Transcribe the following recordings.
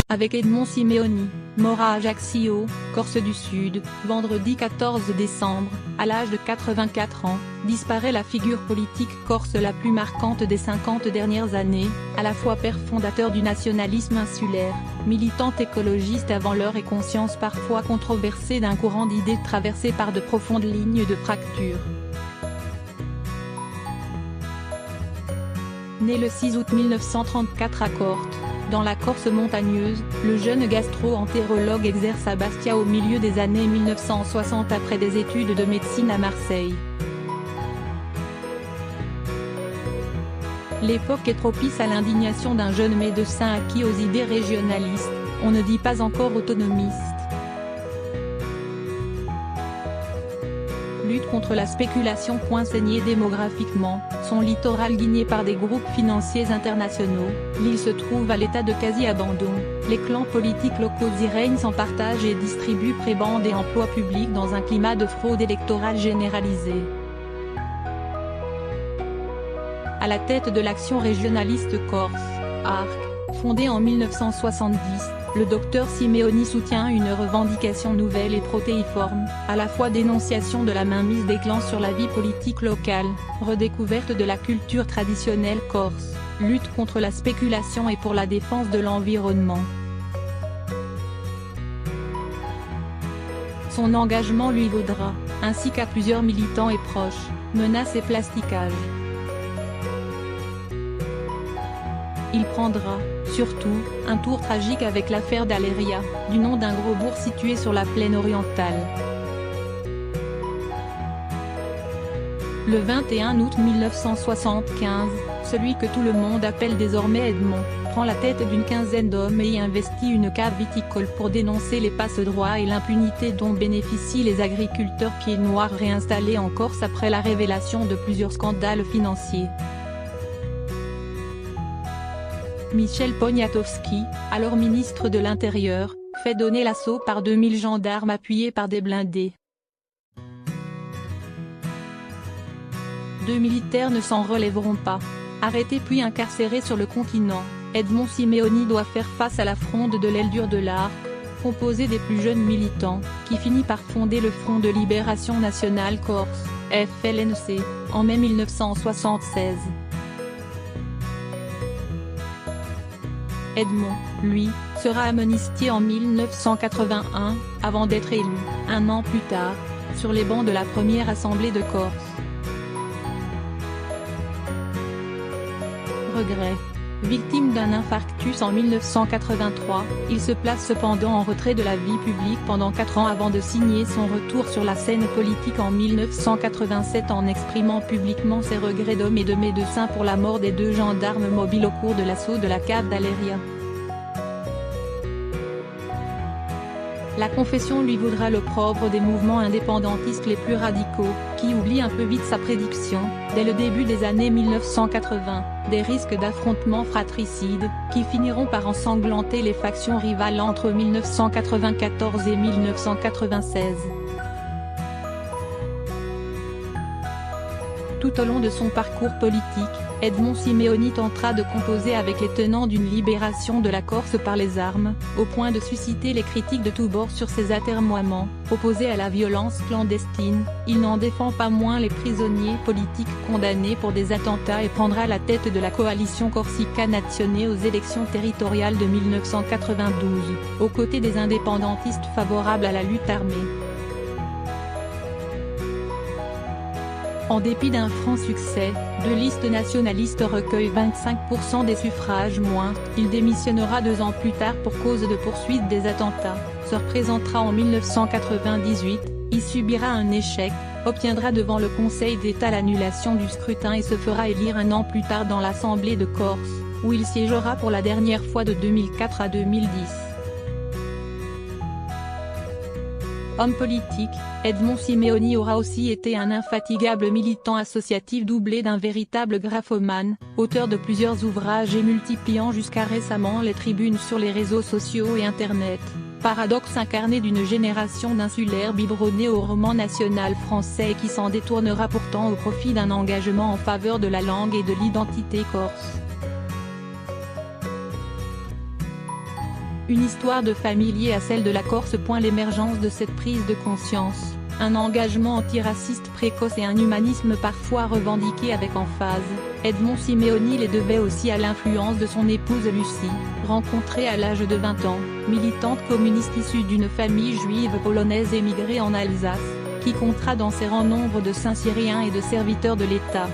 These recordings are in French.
avec Edmond Simeoni, mort à Ajaccio, Corse du Sud, vendredi 14 décembre, à l'âge de 84 ans, disparaît la figure politique corse la plus marquante des 50 dernières années, à la fois père fondateur du nationalisme insulaire, militante écologiste avant l'heure et conscience parfois controversée d'un courant d'idées traversé par de profondes lignes de fracture. Né le 6 août 1934 à Corte, dans la Corse montagneuse, le jeune gastro-entérologue exerce à Bastia au milieu des années 1960 après des études de médecine à Marseille. L'époque est propice à l'indignation d'un jeune médecin acquis aux idées régionalistes, on ne dit pas encore autonomiste. Lutte contre la spéculation. Saigné démographiquement, son littoral guigné par des groupes financiers internationaux, l'île se trouve à l'état de quasi-abandon, les clans politiques locaux y règnent sans partage et distribuent prébendes et emplois publics dans un climat de fraude électorale généralisée. À la tête de l'Action régionaliste corse, ARC, fondée en 1970, le docteur Simeoni soutient une revendication nouvelle et protéiforme, à la fois dénonciation de la mainmise des clans sur la vie politique locale, redécouverte de la culture traditionnelle corse, lutte contre la spéculation et pour la défense de l'environnement. Son engagement lui vaudra, ainsi qu'à plusieurs militants et proches, menaces et plastiquages. Il prendra, surtout, un tour tragique avec l'affaire d'Aléria, du nom d'un gros bourg situé sur la plaine orientale. Le 21 août 1975, celui que tout le monde appelle désormais Edmond, prend la tête d'une quinzaine d'hommes et y investit une cave viticole pour dénoncer les passe-droits et l'impunité dont bénéficient les agriculteurs pieds noirs réinstallés en Corse après la révélation de plusieurs scandales financiers. Michel Poniatowski, alors ministre de l'Intérieur, fait donner l'assaut par 2000 gendarmes appuyés par des blindés. 2 militaires ne s'en relèveront pas. Arrêté puis incarcéré sur le continent, Edmond Simeoni doit faire face à la fronde de l'aile dure de l'ARC, composée des plus jeunes militants, qui finit par fonder le Front de Libération Nationale Corse, FLNC, en mai 1976. Edmond, lui, sera amnistié en 1981, avant d'être élu, un an plus tard, sur les bancs de la première Assemblée de Corse. Regret. Victime d'un infarctus en 1983, il se place cependant en retrait de la vie publique pendant 4 ans avant de signer son retour sur la scène politique en 1987 en exprimant publiquement ses regrets d'homme et de médecin pour la mort des 2 gendarmes mobiles au cours de l'assaut de la cave d'Aléria. La confession lui vaudra l'opprobre des mouvements indépendantistes les plus radicaux, qui oublient un peu vite sa prédiction, dès le début des années 1980, des risques d'affrontements fratricides, qui finiront par ensanglanter les factions rivales entre 1994 et 1996. Tout au long de son parcours politique, Edmond Simeoni tentera de composer avec les tenants d'une libération de la Corse par les armes, au point de susciter les critiques de tous bords sur ses atermoiements. Opposé à la violence clandestine, il n'en défend pas moins les prisonniers politiques condamnés pour des attentats et prendra la tête de la coalition Corsica Nazione aux élections territoriales de 1992, aux côtés des indépendantistes favorables à la lutte armée. En dépit d'un franc succès, 2 listes nationalistes recueillent 25% des suffrages moins, il démissionnera 2 ans plus tard pour cause de poursuite des attentats, se représentera en 1998, y subira un échec, obtiendra devant le Conseil d'État l'annulation du scrutin et se fera élire 1 an plus tard dans l'Assemblée de Corse, où il siégera pour la dernière fois de 2004 à 2010. Homme politique, Edmond Simeoni aura aussi été un infatigable militant associatif doublé d'un véritable graphomane, auteur de plusieurs ouvrages et multipliant jusqu'à récemment les tribunes sur les réseaux sociaux et Internet. Paradoxe incarné d'une génération d'insulaires biberonnés au roman national français et qui s'en détournera pourtant au profit d'un engagement en faveur de la langue et de l'identité corse. Une histoire de famille liée à celle de la Corse. L'émergence de cette prise de conscience, un engagement antiraciste précoce et un humanisme parfois revendiqué avec emphase. Edmond Simeoni les devait aussi à l'influence de son épouse Lucie, rencontrée à l'âge de 20 ans, militante communiste issue d'une famille juive polonaise émigrée en Alsace, qui comptera dans ses rangs nombre de saints syriens et de serviteurs de l'État.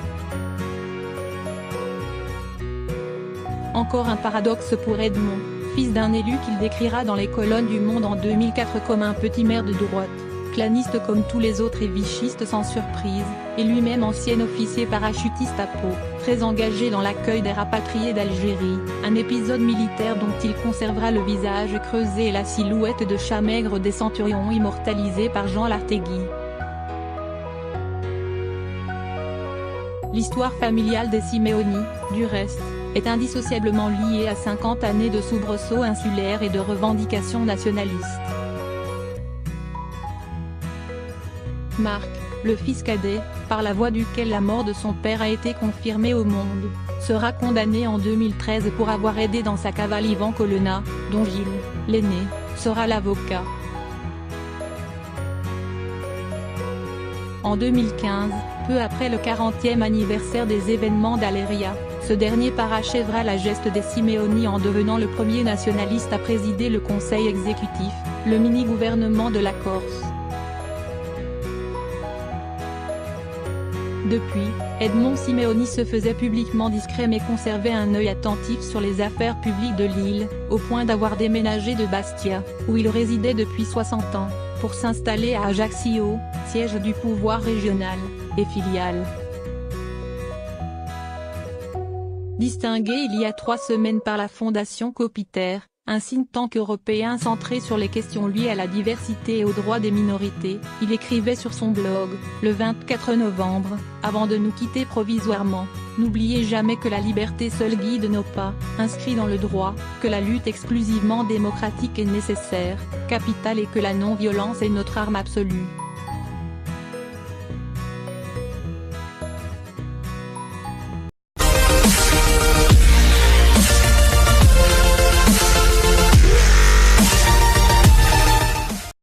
Encore un paradoxe pour Edmond, fils d'un élu qu'il décrira dans les colonnes du Monde en 2004 comme un petit maire de droite, claniste comme tous les autres et vichiste sans surprise, et lui-même ancien officier parachutiste à Pau, très engagé dans l'accueil des rapatriés d'Algérie, un épisode militaire dont il conservera le visage creusé et la silhouette de chat maigre des centurions immortalisés par Jean Lartegui. L'histoire familiale des Simeoni, du reste, est indissociablement liée à 50 années de soubresauts insulaires et de revendications nationalistes. Marc, le fils cadet, par la voie duquel la mort de son père a été confirmée au monde, sera condamné en 2013 pour avoir aidé dans sa cavale Ivan Colonna, dont Gilles, l'aîné, sera l'avocat. En 2015, peu après le 40e anniversaire des événements d'Aléria, ce dernier parachèvera la geste des Simeoni en devenant le premier nationaliste à présider le conseil exécutif, le mini-gouvernement de la Corse. Depuis, Edmond Simeoni se faisait publiquement discret mais conservait un œil attentif sur les affaires publiques de l'île, au point d'avoir déménagé de Bastia, où il résidait depuis 60 ans, pour s'installer à Ajaccio, siège du pouvoir régional, et filiale. Distingué il y a 3 semaines par la Fondation Copiter, un think tank européen centré sur les questions liées à la diversité et aux droits des minorités, il écrivait sur son blog, le 24 novembre, « Avant de nous quitter provisoirement, n'oubliez jamais que la liberté seule guide nos pas, inscrit dans le droit, que la lutte exclusivement démocratique est nécessaire, capitale et que la non-violence est notre arme absolue. »